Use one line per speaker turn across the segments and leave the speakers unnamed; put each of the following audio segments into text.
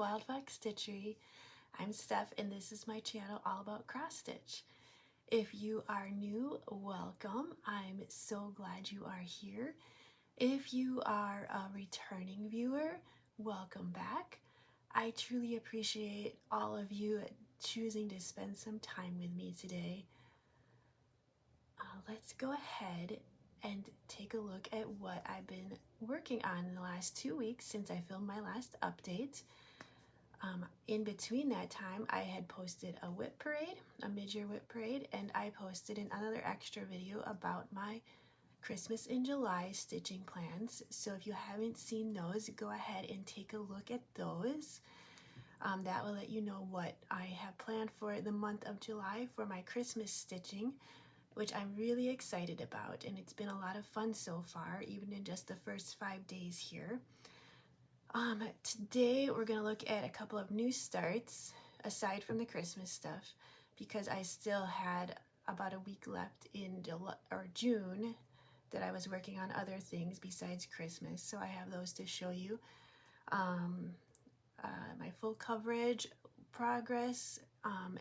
wildfoxstitchery. I'm Steph and this is my channel all about cross stitch. If you are new, welcome. I'm so glad you are here. If you are a returning viewer, welcome back. I truly appreciate all of you choosing to spend some time with me today. Let's go ahead and take a look at what I've been working on in the last 2 weeks since I filmed my last update. In between that time, I had posted a whip parade, a mid-year whip parade, and I posted another extra video about my Christmas in July stitching plans. So if you haven't seen those, go ahead and take a look at those. That will let you know what I have planned for the month of July for my Christmas stitching, which I'm really excited about, and it's been a lot of fun so far, even in just the first 5 days here. Today we're going to look at a couple of new starts, aside from the Christmas stuff, because I still had about a week left in June that I was working on other things besides Christmas, so I have those to show you. My full coverage, progress,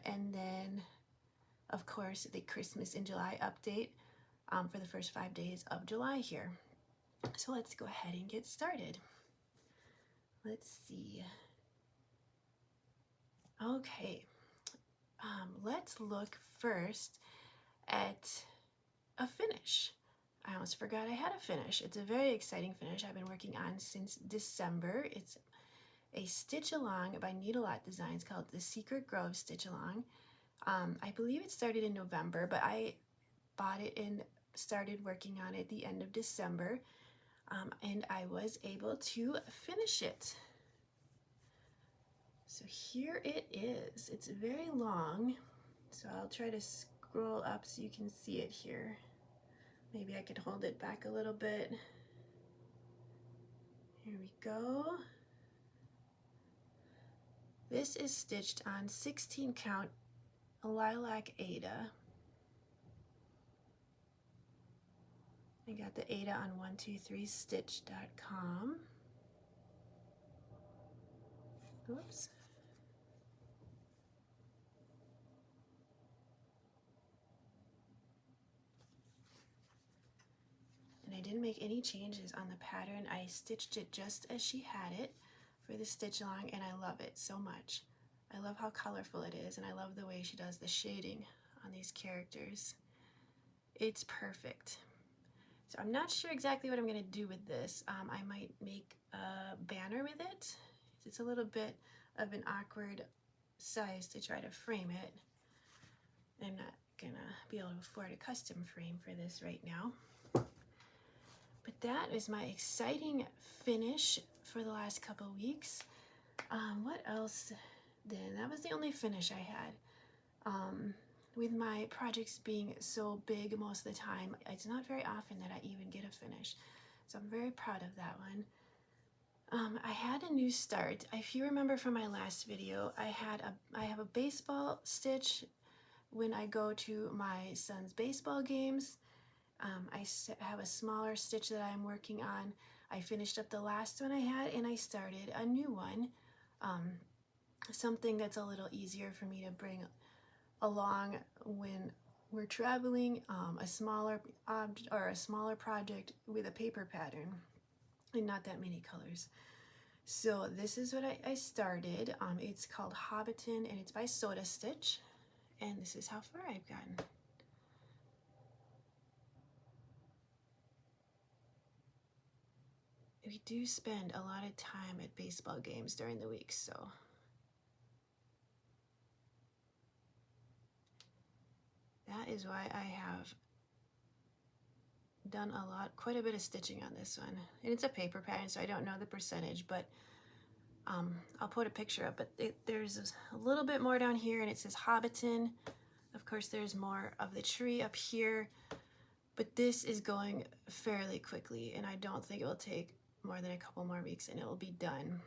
and then of course the Christmas in July update for the first 5 days of July here. So let's go ahead and get started. Let's see. Okay, let's look first at a finish. I almost forgot I had a finish. It's a very exciting finish I've been working on since December. It's a stitch along by Needlelot Designs called the Secret Grove Stitch Along. I believe it started in November, but I bought it and started working on it at the end of December, and I was able to finish it. So here it is. It's very long, so I'll try to scroll up so you can see it here. Maybe I could hold it back a little bit. Here we go. This is stitched on 16 count lilac Ada. I got the Ada on 123stitch.com. Oops. And I didn't make any changes on the pattern. I stitched it just as she had it for the stitch along, and I love it so much. I love how colorful it is, and I love the way she does the shading on these characters. It's perfect. So I'm not sure exactly what I'm going to do with this. I might make a banner with it. It's a little bit of an awkward size to try to frame it. I'm not going to be able to afford a custom frame for this right now. But that is my exciting finish for the last couple weeks. What else then? That was the only finish I had. With my projects being so big most of the time, it's not very often that I even get a finish. So I'm very proud of that one. I had a new start. If you remember from my last video, I have a baseball stitch when I go to my son's baseball games. I have a smaller stitch that I'm working on. I finished up the last one I had and I started a new one. Something that's a little easier for me to bring along when we're traveling, a smaller object or a smaller project with a paper pattern and not that many colors. So this is what I started. It's called Hobbiton and it's by SodaStitch, and this is how far I've gotten. We do spend a lot of time at baseball games during the week, so that is why I have done quite a bit of stitching on this one. And it's a paper pattern, so I don't know the percentage, but I'll put a picture up. But there's a little bit more down here, and it says Hobbiton. Of course, there's more of the tree up here, but this is going fairly quickly, and I don't think it will take more than a couple more weeks and it will be done,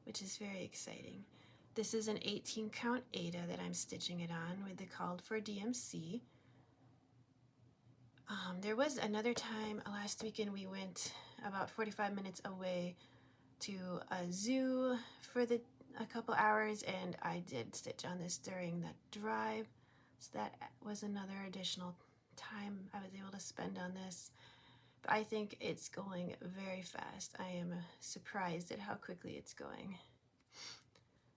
which is very exciting. This is an 18 count Ada that I'm stitching it on with the called for DMC. There was another time last weekend we went about 45 minutes away to a zoo for a couple hours, and I did stitch on this during the drive. So that was another additional time I was able to spend on this. But I think it's going very fast. I am surprised at how quickly it's going.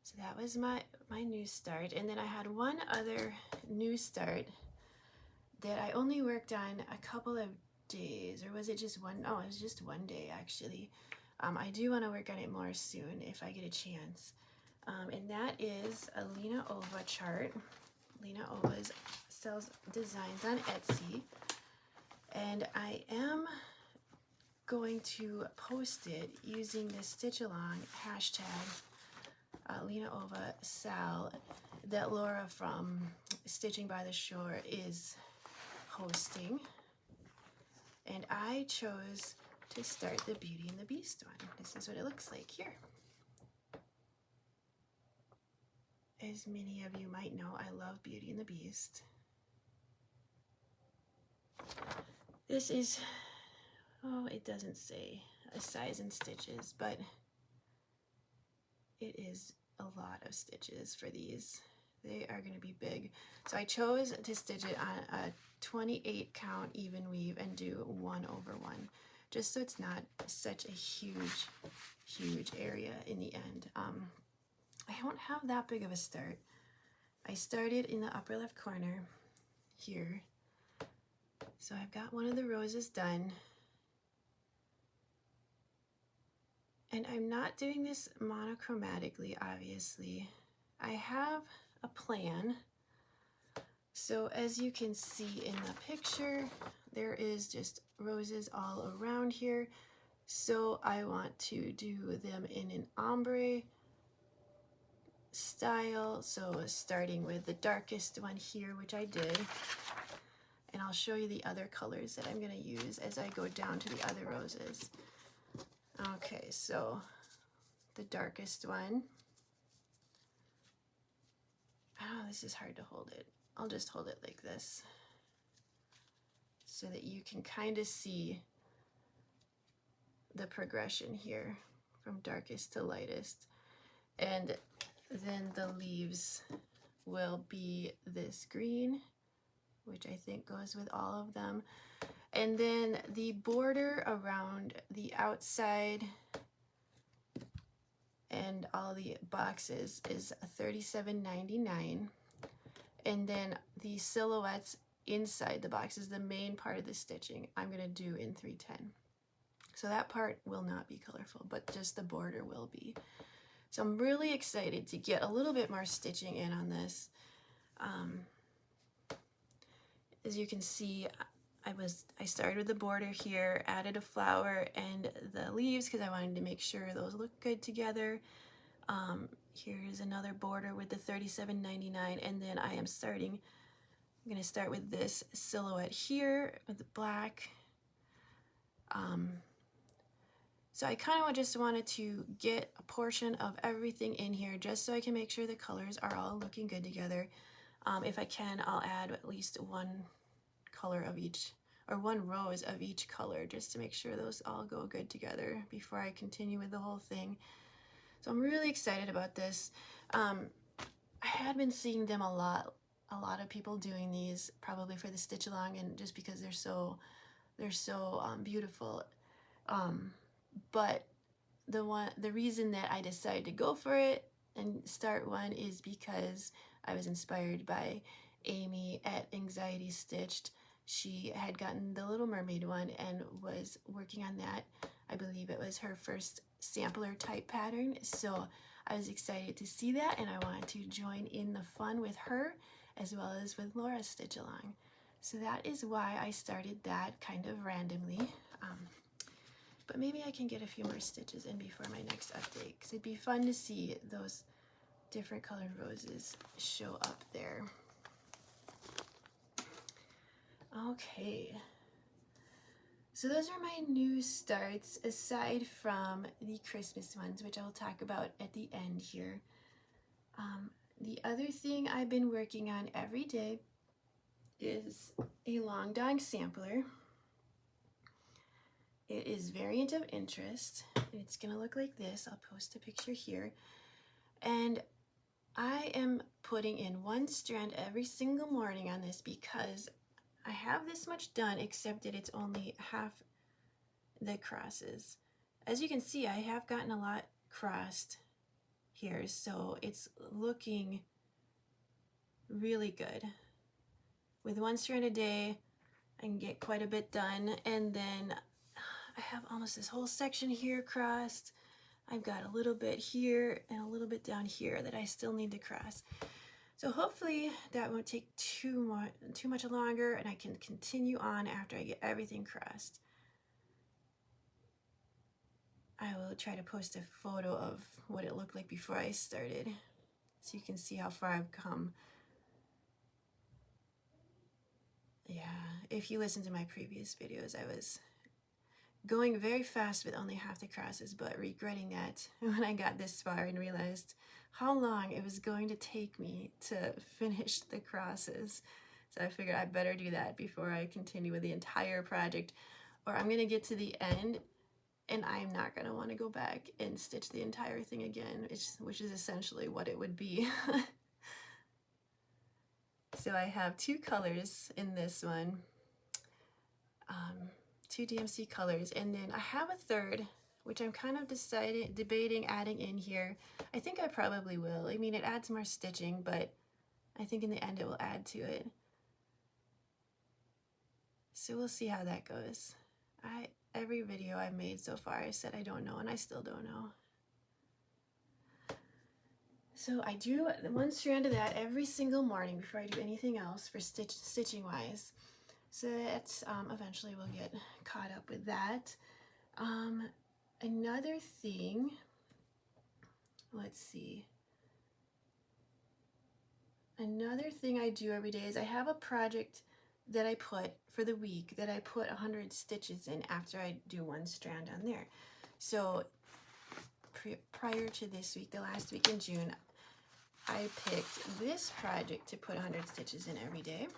So that was my new start. And then I had one other new start that I only worked on a couple of days, or was it just one? Oh, it was just one day actually. I do want to work on it more soon if I get a chance. And that is a LinaOva chart. LinaOva sells designs on Etsy. And I am going to post it using the Stitch Along hashtag LinaOva Sal that Laura from Stitching by the Shore is posting. And I chose to start the Beauty and the Beast one. This is what it looks like here. As many of you might know, I love Beauty and the Beast. This is, oh, it doesn't say a size in stitches, but it is a lot of stitches for these. They are going to be big. So I chose to stitch it on a 28 count even weave and do 1/1, just so it's not such a huge area in the end. I don't have that big of a start. I started in the upper left corner here. So I've got one of the roses done. And I'm not doing this monochromatically, obviously. I have a plan. So as you can see in the picture, there is just roses all around here. So I want to do them in an ombre style. So starting with the darkest one here, which I did. And I'll show you the other colors that I'm going to use as I go down to the other roses. Okay, so the darkest one. Oh, this is hard to hold it. I'll just hold it like this so that you can kind of see the progression here from darkest to lightest. And then the leaves will be this green, which I think goes with all of them. And then the border around the outside and all the boxes is $37.99. And then the silhouettes inside the boxes, the main part of the stitching, I'm gonna do in 310. So that part will not be colorful, but just the border will be. So I'm really excited to get a little bit more stitching in on this. As you can see, I started with the border here, added a flower and the leaves because I wanted to make sure those look good together. Here's another border with the $37.99, and then I'm going to start with this silhouette here with the black. So I kind of just wanted to get a portion of everything in here just so I can make sure the colors are all looking good together. If I can, I'll add at least one color of each, or one rose of each color, just to make sure those all go good together before I continue with the whole thing. So I'm really excited about this. I had been seeing them a lot of people doing these, probably for the stitch along, and just because they're so beautiful. But the reason that I decided to go for it and start one is because I was inspired by Amy at Anxiety Stitched. She had gotten the Little Mermaid one and was working on that. I believe it was her first sampler type pattern. So I was excited to see that, and I wanted to join in the fun with her as well as with Laura's Stitch Along. So that is why I started that kind of randomly. But maybe I can get a few more stitches in before my next update, because it'd be fun to see those different colored roses show up there. Okay, so those are my new starts aside from the Christmas ones, which I'll talk about at the end here. The other thing I've been working on every day is a long dog sampler. It is variant of interest. It's gonna look like this. I'll post a picture here. And I am putting in one strand every single morning on this because I have this much done, except that it's only half the crosses. As you can see, I have gotten a lot crossed here, so it's looking really good. With one strand a day, I can get quite a bit done, and then I have almost this whole section here crossed. I've got a little bit here and a little bit down here that I still need to cross. So hopefully that won't take too much longer, and I can continue on after I get everything crossed. I will try to post a photo of what it looked like before I started, so you can see how far I've come. Yeah, if you listen to my previous videos, I was going very fast with only half the crosses, but regretting that when I got this far and realized how long it was going to take me to finish the crosses. So I figured I better do that before I continue with the entire project, or I'm gonna get to the end and I'm not gonna want to go back and stitch the entire thing again, which is essentially what it would be. So I have two colors in this one, two DMC colors, and then I have a third, which I'm kind of debating adding in here. I think I probably will. I mean, it adds more stitching, but I think in the end it will add to it. So we'll see how that goes. Every video I've made so far, I said I don't know, and I still don't know. So I do one strand of that every single morning before I do anything else for stitching wise. So that's eventually we'll get caught up with that. Another thing, let's see. Another thing I do every day is I have a project that I put for the week that I put 100 stitches in after I do one strand on there. So prior to this week, the last week in June, I picked this project to put 100 stitches in every day.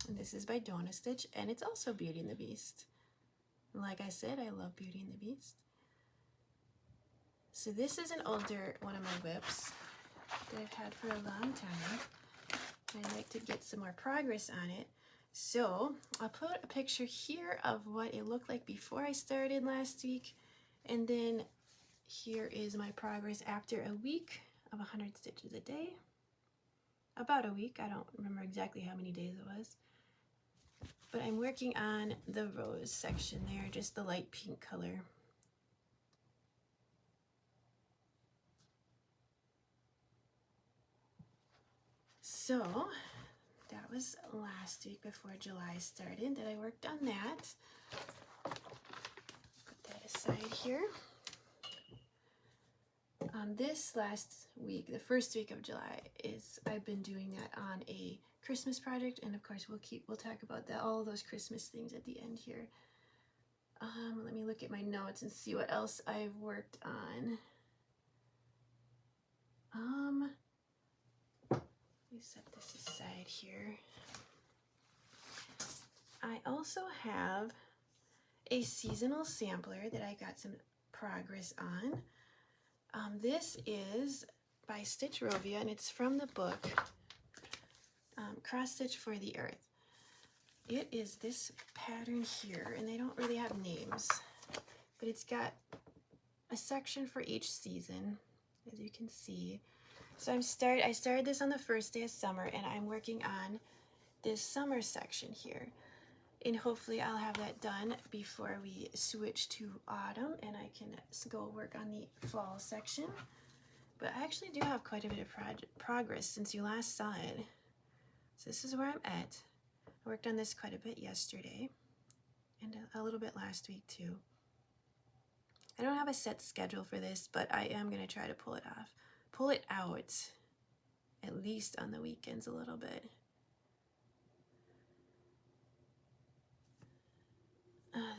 And this is by DoNa, and it's also Beauty and the Beast. Like I said, I love Beauty and the Beast. So this is an older one of my whips that I've had for a long time. I'd like to get some more progress on it. So I'll put a picture here of what it looked like before I started last week. And then here is my progress after a week of 100 stitches a day. About a week, I don't remember exactly how many days it was. But I'm working on the rose section there, just the light pink color. So that was last week before July started that I worked on that. Put that aside here. This last week, the first week of July, I've been doing that on a Christmas project, and of course we'll talk about all those Christmas things at the end here. Let me look at my notes and see what else I've worked on. Let me set this aside here. I also have a seasonal sampler that I got some progress on. This is by Stitchrovia, and it's from the book Cross Stitch for the Earth. It is this pattern here, and they don't really have names, but it's got a section for each season, as you can see. So I started this on the first day of summer, and I'm working on this summer section here. And hopefully I'll have that done before we switch to autumn, and I can go work on the fall section. But I actually do have quite a bit of progress since you last saw it. So this is where I'm at. I worked on this quite a bit yesterday, and a little bit last week too. I don't have a set schedule for this, but I am going to try to pull it out, at least on the weekends a little bit.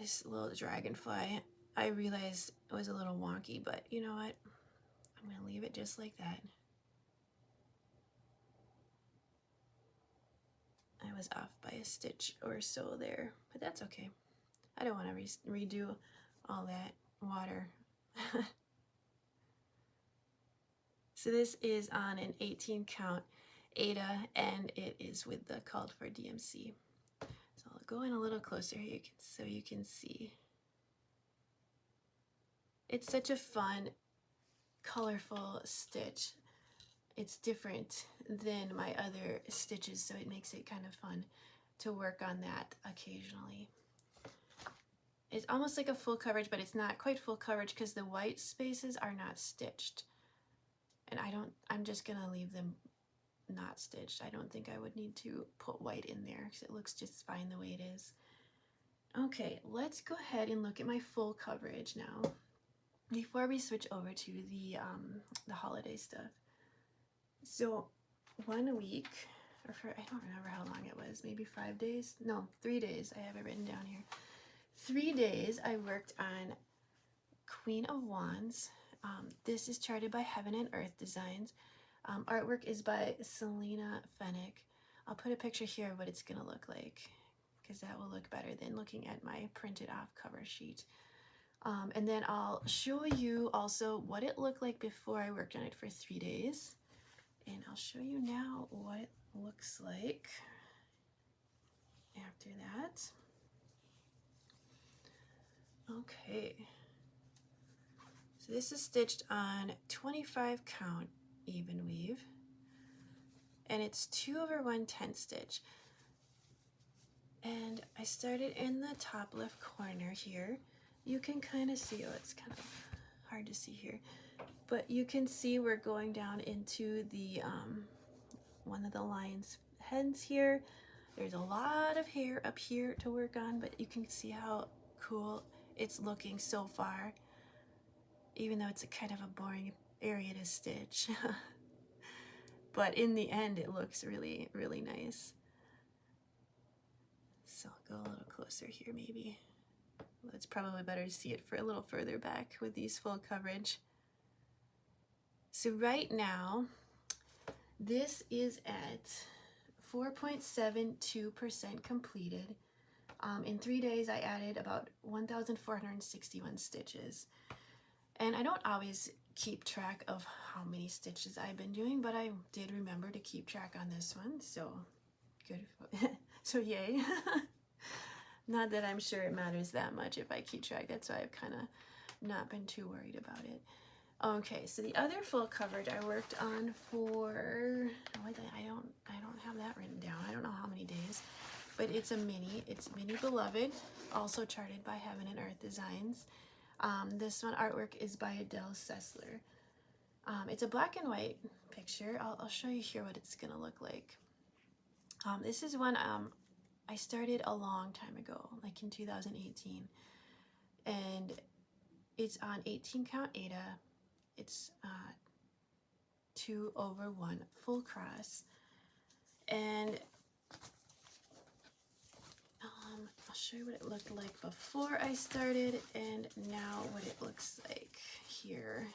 This little dragonfly, I realized it was a little wonky, but you know what? I'm going to leave it just like that. I was off by a stitch or so there, but that's okay. I don't want to redo all that water. So this is on an 18 count Ada, and it is with the called for DMC. So I'll go in a little closer here so you can see. It's such a fun, colorful stitch. It's different than my other stitches, so it makes it kind of fun to work on that occasionally. It's almost like a full coverage, but it's not quite full coverage because the white spaces are not stitched. And I'm just gonna leave them not stitched. I don't think I would need to put white in there because it looks just fine the way it is. Okay, let's go ahead and look at my full coverage now before we switch over to the holiday stuff. So 1 week, or for, I don't remember how long it was, maybe 5 days? No, 3 days. I have it written down here. 3 days I worked on Queen of Wands. This is charted by Heaven and Earth Designs. Artwork is by Selena, Fenech. I'll put a picture here of what it's gonna look like because that will look better than looking at my printed off cover sheet. And then I'll show you also what it looked like before I worked on it for 3 days. And I'll show you now what it looks like after that. Okay. So this is stitched on 25 count even weave. And it's 2/110 stitch. And I started in the top left corner here. You can kind of see, oh, it's kind of hard to see here, but you can see we're going down into the one of the lion's heads here. There's a lot of hair up here to work on, but you can see how cool it's looking so far, even though it's a kind of a boring area to stitch. But in the end, it looks really, really nice. So I'll go a little closer here maybe. Well, it's probably better to see it for a little further back with these full coverage. So right now, this is at 4.72% completed. In 3 days, I added about 1,461 stitches. And I don't always keep track of how many stitches I've been doing, but I did remember to keep track on this one, so good. So yay. Not that I'm sure it matters that much if I keep track. That's why I've kind of not been too worried about it. Okay, so the other full coverage I worked on for, I don't have that written down. I don't know how many days, but it's a mini. It's Mini Beloved, also charted by Heaven and Earth Designs. This one artwork is by Adele Sessler. It's a black and white picture. I'll show you here what it's gonna look like. This is one I started a long time ago, like in 2018, and it's on 18 count Ada. It's 2/1 full cross, and I'll show you what it looked like before I started and now what it looks like here.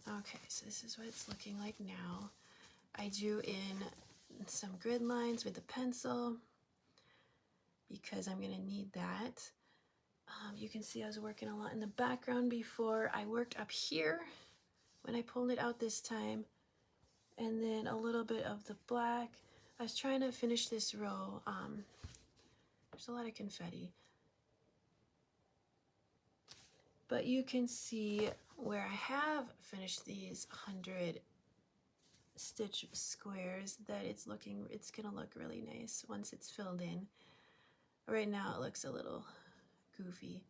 Okay, so this is what it's looking like now. I drew in some grid lines with a pencil because I'm gonna need that. You can see I was working a lot in the background before. I worked up here when I pulled it out this time, and then a little bit of the black. I was trying to finish this row. There's a lot of confetti, but you can see where I have finished these 100 stitch squares that it's gonna look really nice once it's filled in. Right now it looks a little goofy,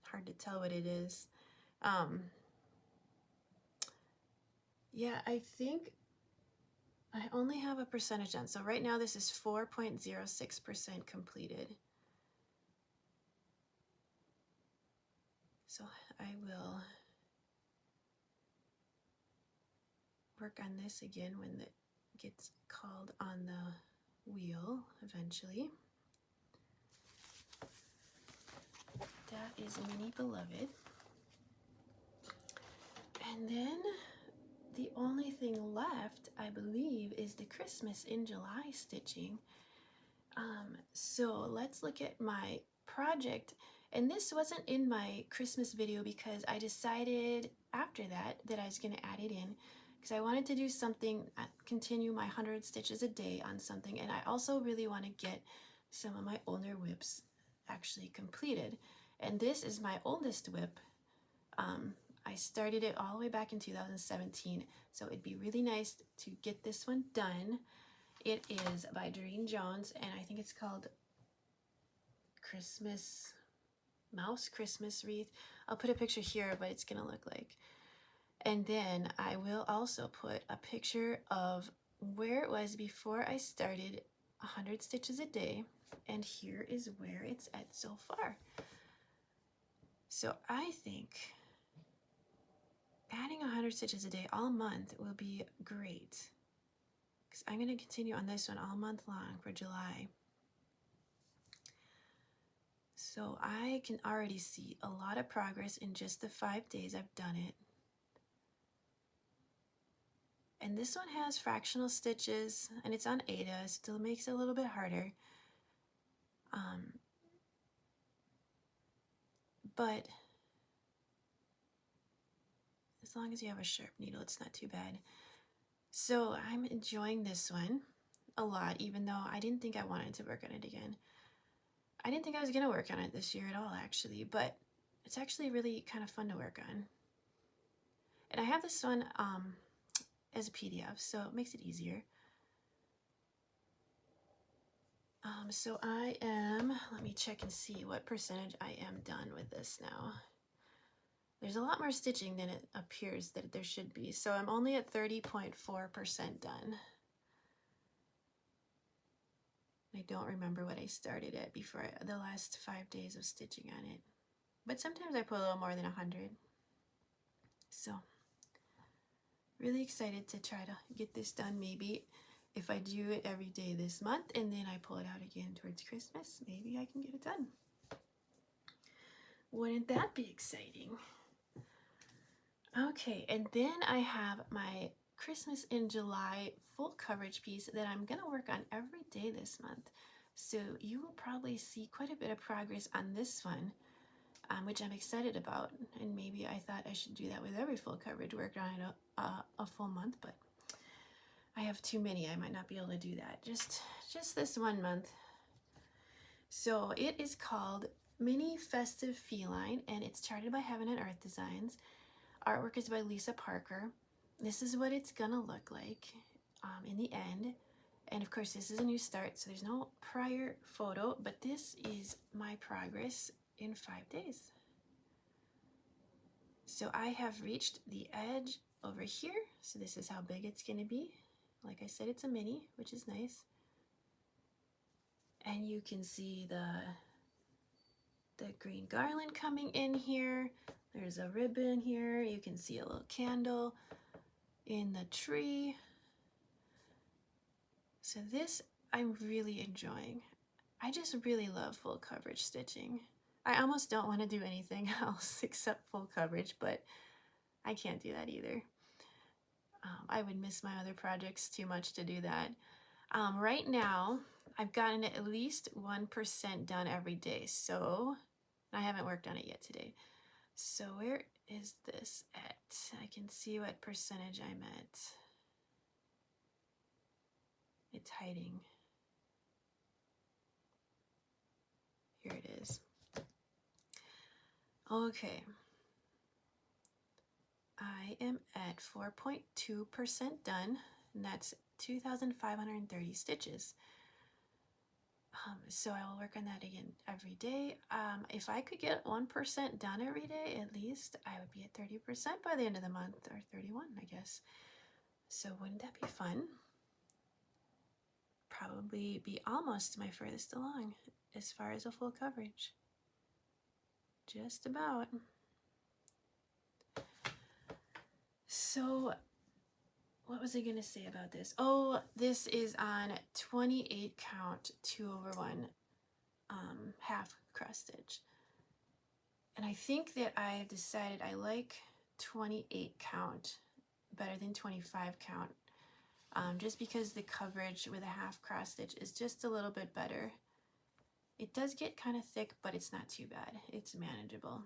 hard to tell what it is. Yeah, I think I only have a percentage done. So right now this is 4.06% completed. So I will work on this again when it gets called on the wheel eventually. That is Mini Beloved. And then the only thing left, I believe, is the Christmas in July stitching. So let's look at my project. And this wasn't in my Christmas video because I decided after that I was going to add it in because I wanted to do something, continue my 100 stitches a day on something, and I also really want to get some of my older whips actually completed. And this is my oldest whip. I started it all the way back in 2017, so it'd be really nice to get this one done. It is by Durene Jones, and I think it's called Christmas Mouse Christmas Wreath. I'll put a picture here of what it's gonna look like. And then I will also put a picture of where it was before I started 100 stitches a day, and here is where it's at so far. So I think adding 100 stitches a day all month will be great, because I'm going to continue on this one all month long for July. So I can already see a lot of progress in just the 5 days I've done it. And this one has fractional stitches, and it's on Ada, still makes it a little bit harder. But as long as you have a sharp needle, it's not too bad. So I'm enjoying this one a lot, even though I didn't think I wanted to work on it again. I didn't think I was going to work on it this year at all, actually, but it's actually really kind of fun to work on. And I have this one as a PDF, so it makes it easier. So I am, let me check and see what percentage I am done with this now. There's a lot more stitching than it appears that there should be, so I'm only at 30.4% done. I don't remember what I started at before the last 5 days of stitching on it, but sometimes I put a little more than 100. So really excited to try to get this done. Maybe if I do it every day this month and then I pull it out again towards Christmas, maybe I can get it done. Wouldn't that be exciting? Okay, and then I have my Christmas in July full coverage piece that I'm going to work on every day this month. So you will probably see quite a bit of progress on this one, which I'm excited about. And maybe I thought I should do that with every full coverage work on a full month, but I have too many. I might not be able to do that. Just this 1 month. So it is called Mini Festive Feline, and it's charted by Heaven and Earth Designs. Artwork is by Lisa Parker. This is what it's gonna look like in the end. And of course, this is a new start, so there's no prior photo, but this is my progress in 5 days. So I have reached the edge over here. So this is how big it's gonna be. Like I said, it's a mini, which is nice. And you can see the green garland coming in here. There's a ribbon here. You can see a little candle in the tree. So this I'm really enjoying. I just really love full coverage stitching. I almost don't want to do anything else except full coverage, but I can't do that either. I would miss my other projects too much to do that. Right now, I've gotten at least 1% done every day, so I haven't worked on it yet today. So where is this at? I can see what percentage I'm at. It's hiding. Here it is. Okay. I am at 4.2% done, and that's 2,530 stitches. So I will work on that again every day. If I could get 1% done every day, at least, I would be at 30% by the end of the month, or 31, I guess. So wouldn't that be fun? Probably be almost my furthest along as far as a full coverage. Just about. So what was I going to say about this? Oh, this is on 28 count 2/1 half cross stitch. And I think that I've decided I like 28 count better than 25 count. just because the coverage with a half cross stitch is just a little bit better. It does get kind of thick, but it's not too bad. It's manageable.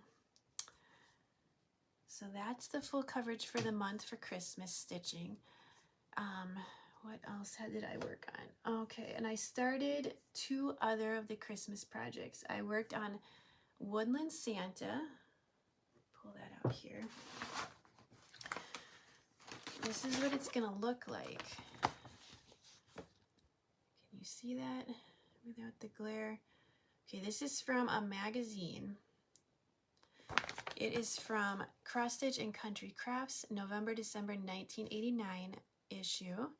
So that's the full coverage for the month for Christmas stitching. What else did I work on? Okay, and I started 2 other of the Christmas projects. I worked on Woodland Santa. Pull that out here. This is what it's gonna look like. Can you see that without the glare? Okay, this is from a magazine. It is from Cross Stitch and Country Crafts, November-December 1989 issue.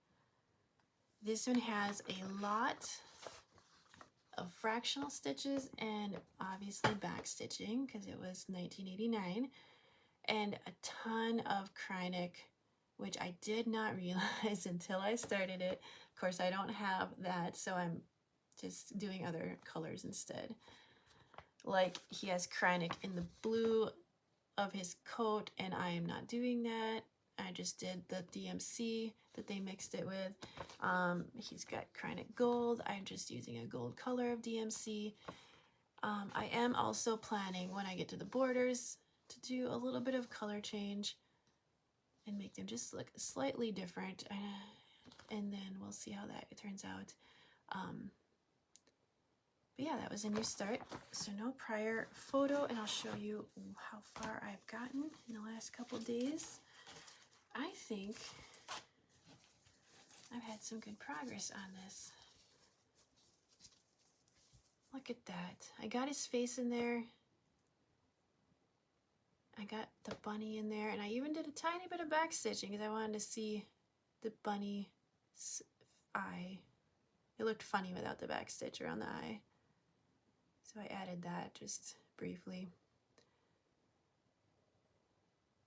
This one has a lot of fractional stitches and obviously back stitching because it was 1989, and a ton of Kreinik, which I did not realize until I started it. Of course, I don't have that, so I'm just doing other colors instead. Like, he has Kreinik in the blue of his coat, and I am not doing that. I just did the DMC that they mixed it with. He's got Kreinik gold. I'm just using a gold color of DMC. I am also planning, when I get to the borders, to do a little bit of color change and make them just look slightly different. And then we'll see how that turns out. But yeah, that was a new start. So no prior photo, and I'll show you how far I've gotten in the last couple days. I think I've had some good progress on this. Look at that. I got his face in there. I got the bunny in there, and I even did a tiny bit of back stitching because I wanted to see the bunny's eye. It looked funny without the back stitch around the eye. So I added that just briefly.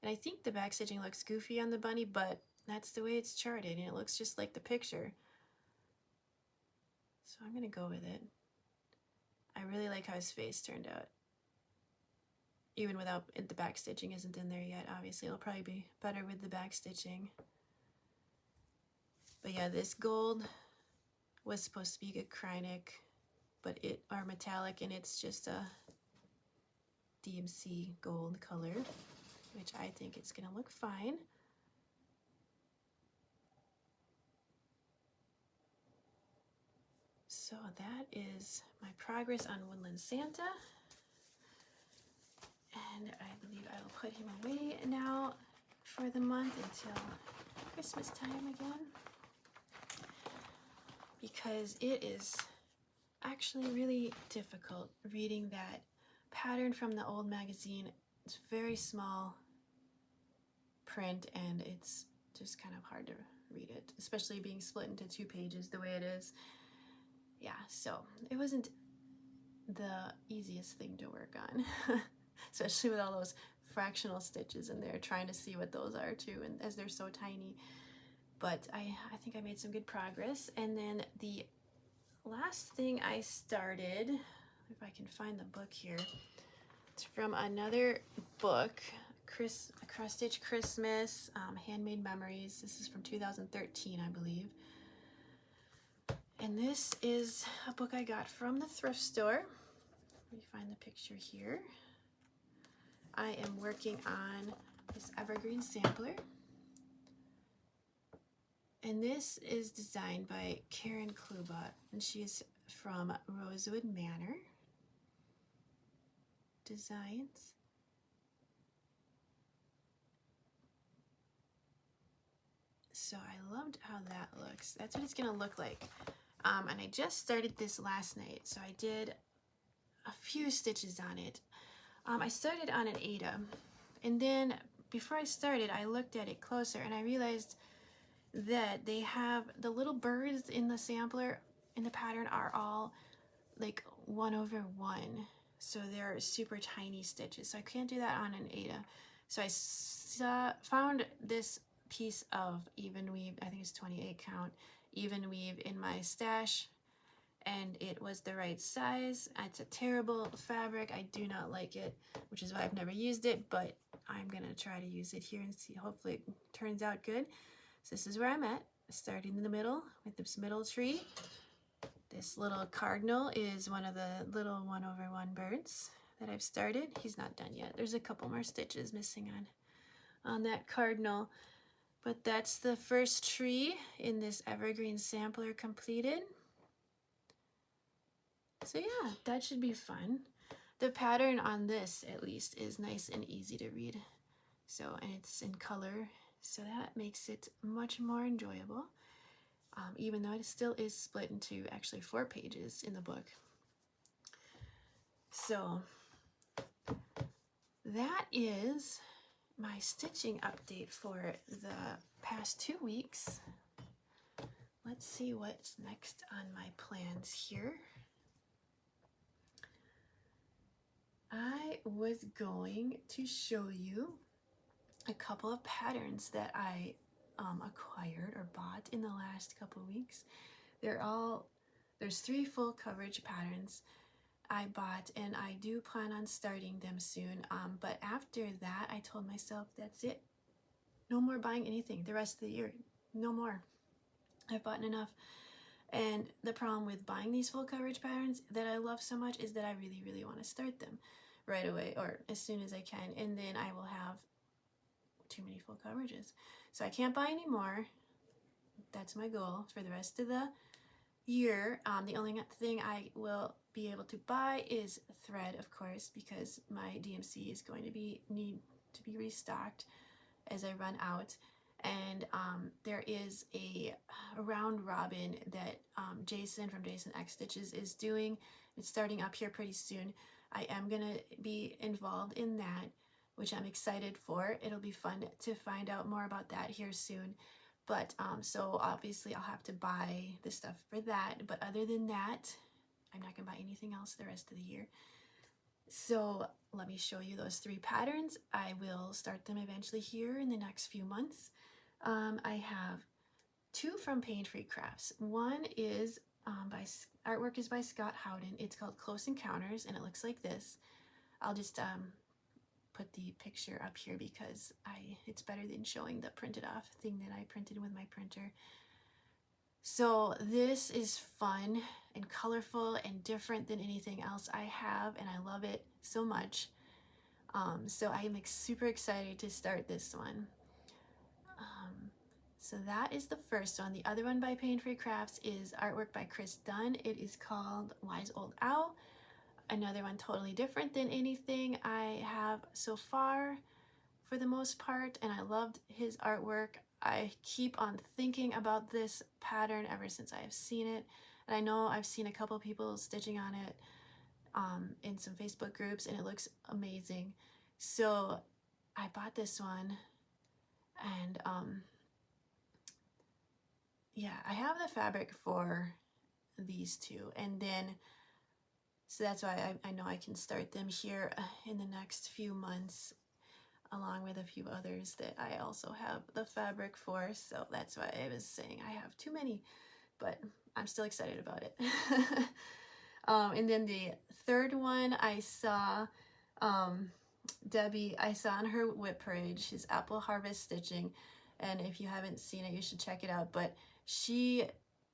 And I think the back stitching looks goofy on the bunny, but that's the way it's charted, and it looks just like the picture. So I'm gonna go with it. I really like how his face turned out. Even without the back stitching isn't in there yet, obviously it'll probably be better with the back stitching. But yeah, this gold was supposed to be a Kreinik, but are metallic, and it's just a DMC gold color, which I think it's gonna look fine. So that is my progress on Woodland Santa. And I believe I will put him away now for the month until Christmas time again, because it is actually really difficult reading that pattern from the old magazine. It's very small print, and it's just kind of hard to read it, especially being split into 2 pages the way it is. Yeah, so it wasn't the easiest thing to work on, especially with all those fractional stitches in there, trying to see what those are too, and as they're so tiny. But I think I made some good progress. And then the last thing I started, if I can find the book here, it's from another book, Cross Stitch Christmas, Handmade Memories. This is from 2013, I believe. And this is a book I got from the thrift store. Let me find the picture here. I am working on this Evergreen sampler. And this is designed by Karen Kluba, and she's from Rosewood Manor Designs. So I loved how that looks. That's what it's gonna look like. And I just started this last night, so I did a few stitches on it. I started on an Ada, and then before I started, I looked at it closer, and I realized that they have the little birds in the sampler in the pattern are all like 1/1, so they're super tiny stitches, so I can't do that on an Ada. So I found this piece of even weave, I think it's 28 count even weave in my stash, and it was the right size. It's a terrible fabric, I do not like it, which is why I've never used it, but I'm gonna try to use it here and see, hopefully it turns out good. So this is where I'm at. starting in the middle with this middle tree. This little cardinal is one of the little 1/1 birds that I've started. He's not done yet. There's a couple more stitches missing on that cardinal. But that's the first tree in this evergreen sampler completed. So yeah, that should be fun. The pattern on this, at least, is nice and easy to read. So, and it's in color, so that makes it much more enjoyable. Even though it still is split into actually 4 pages in the book. So that is my stitching update for the past 2 weeks. Let's see what's next on my plans here. I was going to show you a couple of patterns that I acquired or bought in the last couple of weeks. There's 3 full coverage patterns I bought, and I do plan on starting them soon. But after that, I told myself, that's it. No more buying anything the rest of the year. No more. I've bought enough. And the problem with buying these full coverage patterns that I love so much is that I really, really want to start them right away or as soon as I can. And then I will have too many full coverages. So I can't buy any more. That's my goal for the rest of the year. The only thing I will be able to buy is thread, of course, because my DMC is going to need to be restocked as I run out. And there is a round robin that Jason from Jason X Stitches is doing. It's starting up here pretty soon. I am gonna be involved in that, which I'm excited for. It'll be fun to find out more about that here soon. But so obviously I'll have to buy the stuff for that. But other than that, I'm not gonna buy anything else the rest of the year. So let me show you those 3 patterns. I will start them eventually here in the next few months. I have 2 from Pain Free Crafts. One is artwork is by Scott Howden. It's called Close Encounters, and it looks like this. I'll just put the picture up here because it's better than showing the printed off thing that I printed with my printer. So this is fun and colorful and different than anything else I have, and I love it so much. So I am super excited to start this one. So that is the first one. The other one by Pain Free Crafts is artwork by Chris Dunn. It is called Wise Old Owl. Another one totally different than anything I have so far for the most part, and I loved his artwork. I keep on thinking about this pattern ever since I have seen it, and I know I've seen a couple people stitching on it in some Facebook groups, and it looks amazing. So I bought this one, and yeah, I have the fabric for these 2, and then so that's why I know I can start them here in the next few months, along with a few others that I also have the fabric for. So that's why I was saying I have too many, but I'm still excited about it. And then the third one I saw, Debbie, I saw on her whip parade, she's Apple Harvest Stitching, and if you haven't seen it, you should check it out. But she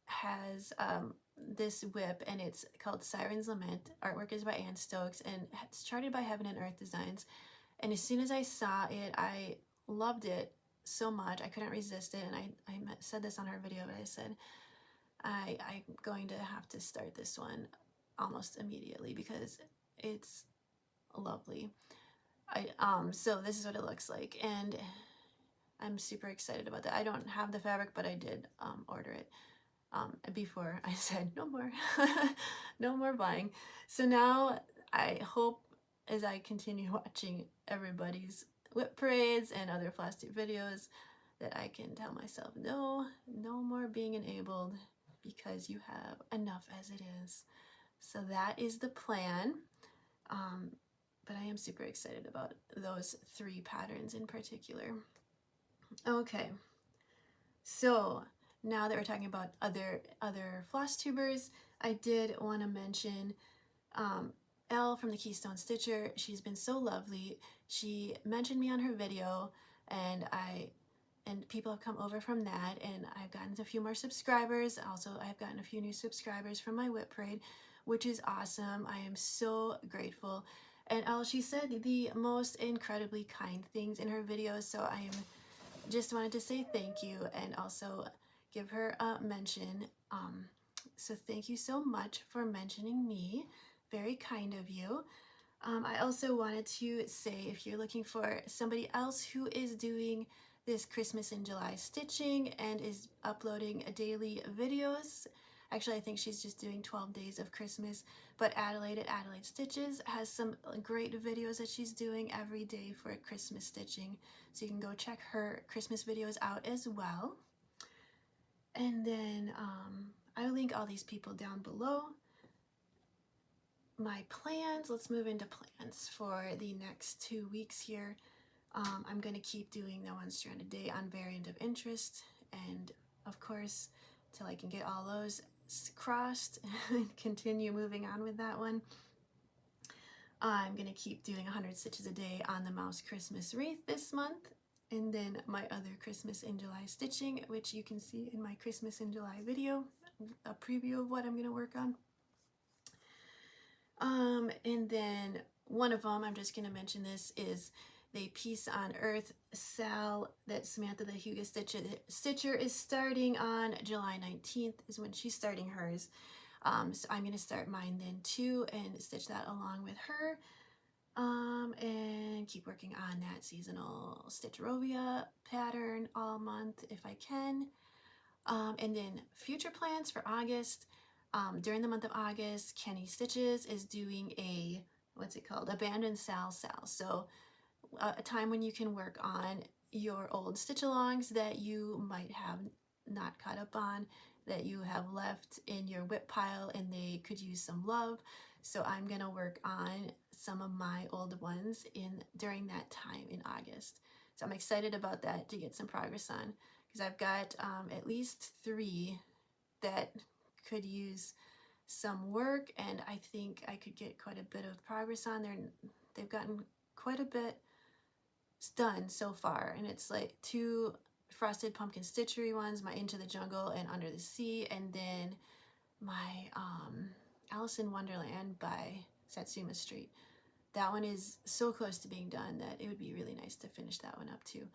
has this whip, and it's called Siren's Lament. Artwork is by Ann Stokes, and it's charted by Heaven and Earth Designs. And as soon as I saw it, I loved it so much. I couldn't resist it, and I said this on her video, but I said I'm going to have to start this one almost immediately because it's lovely. So this is what it looks like, and I'm super excited about that. I don't have the fabric, but I did order it before I said no more, no more buying. So now I hope, as I continue watching everybody's whip parades and other Flosstube videos, that I can tell myself no more being enabled because you have enough as it is. So that is the plan. But I am super excited about those 3 patterns in particular. Okay, so now that we're talking about other floss tubers, I did want to mention Elle from the Keystone Stitcher. She's been so lovely. She mentioned me on her video, and I and people have come over from that, and I've gotten a few more subscribers. Also, I've gotten a few new subscribers from my whip parade, which is awesome. I am so grateful. And she said the most incredibly kind things in her videos, so I am just wanted to say thank you and also give her a mention. So thank you so much for mentioning me. Very kind of you. I also wanted to say, if you're looking for somebody else who is doing this Christmas in July stitching and is uploading daily videos, actually I think she's just doing 12 days of Christmas, but Adelaide at Adelaide Stitches has some great videos that she's doing every day for Christmas stitching, so you can go check her Christmas videos out as well. And then I'll link all these people down below. My plans, let's move into plans for the next 2 weeks here. I'm going to keep doing the one strand a day on variant of interest, and of course till I can get all those crossed and continue moving on with that one. I'm going to keep doing 100 stitches a day on the mouse Christmas wreath this month, and then my other Christmas in July stitching, which you can see in my Christmas in July video, a preview of what I'm going to work on. And then one of them, I'm just going to mention this, is the Peace on Earth Sal that Samantha the Hugo Stitcher is starting on July 19th is when she's starting hers. So I'm going to start mine then too and stitch that along with her. And keep working on that seasonal Stitchrovia pattern all month if I can. And then future plans for August. During the month of August, Kenny Stitches is doing a, what's it called? Abandoned Sal. So a time when you can work on your old stitch-alongs that you might have not caught up on, that you have left in your whip pile and they could use some love. So I'm going to work on some of my old ones during that time in August. So I'm excited about that to get some progress on, because I've got at least 3 that could use some work, and I think I could get quite a bit of progress on there. They've gotten quite a bit done so far, and it's like 2 frosted pumpkin stitchery ones, my Into the Jungle and Under the Sea, and then my Alice in Wonderland by Satsuma Street. That one is so close to being done that it would be really nice to finish that one up too.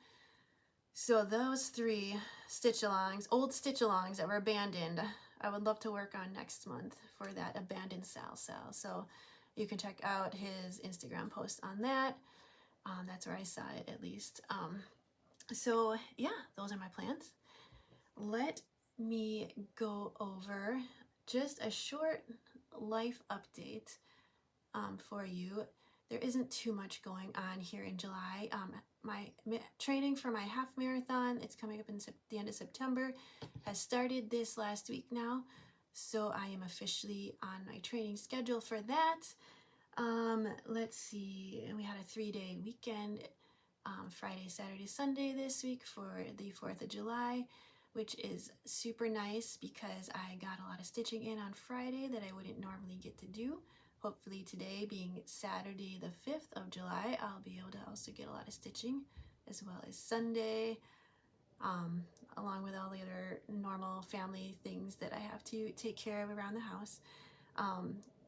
So those 3 stitch-alongs, old stitch-alongs that were abandoned, I would love to work on next month for that abandoned Sal. So you can check out his Instagram post on that. That's where I saw it, at least. So yeah, those are my plans. Let me go over just a short life update for you. There isn't too much going on here in July. My training for my half marathon, it's coming up in the end of September, has started this last week now. So I am officially on my training schedule for that. Let's see, we had a 3-day weekend, Friday, Saturday, Sunday this week for the 4th of July, which is super nice because I got a lot of stitching in on Friday that I wouldn't normally get to do. Hopefully today, being Saturday the 5th of July, I'll be able to also get a lot of stitching, as well as Sunday, along with all the other normal family things that I have to take care of around the house.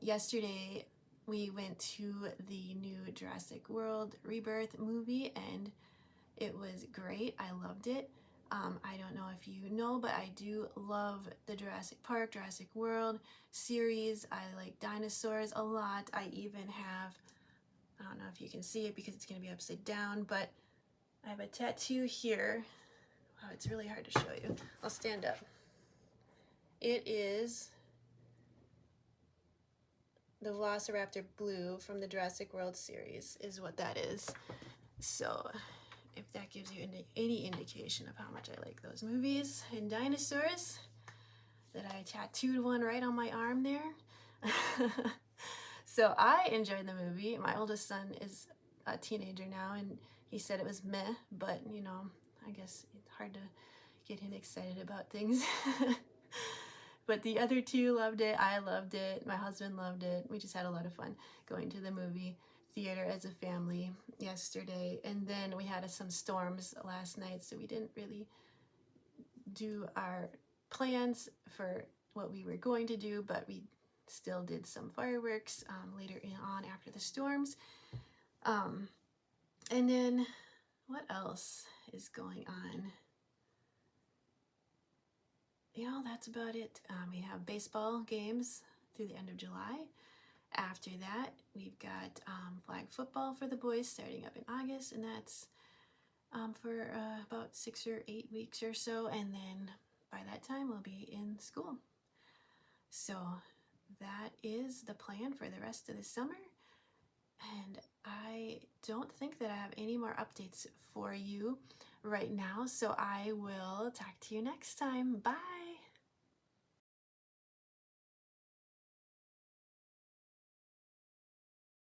Yesterday, we went to the new Jurassic World Rebirth movie, and it was great. I loved it. I don't know if you know, but I do love the Jurassic Park, Jurassic World series. I like dinosaurs a lot. I even have, I don't know if you can see it because it's going to be upside down, but I have a tattoo here. Wow, it's really hard to show you. I'll stand up. It is the Velociraptor Blue from the Jurassic World series is what that is. So if that gives you any indication of how much I like those movies and dinosaurs, that I tattooed one right on my arm there. So I enjoyed the movie. My oldest son is a teenager now, and he said it was meh, but you know, I guess it's hard to get him excited about things. But the other 2 loved it. I loved it. My husband loved it. We just had a lot of fun going to the movie theater as a family yesterday, and then we had some storms last night, so we didn't really do our plans for what we were going to do, but we still did some fireworks later on after the storms. And then what else is going on? You know, that's about it. We have baseball games through the end of July. After that, we've got flag football for the boys starting up in August, and that's for about 6 or 8 weeks or so, and then by that time we'll be in school. So that is the plan for the rest of the summer, and I don't think that I have any more updates for you right now, so I will talk to you next time. Bye!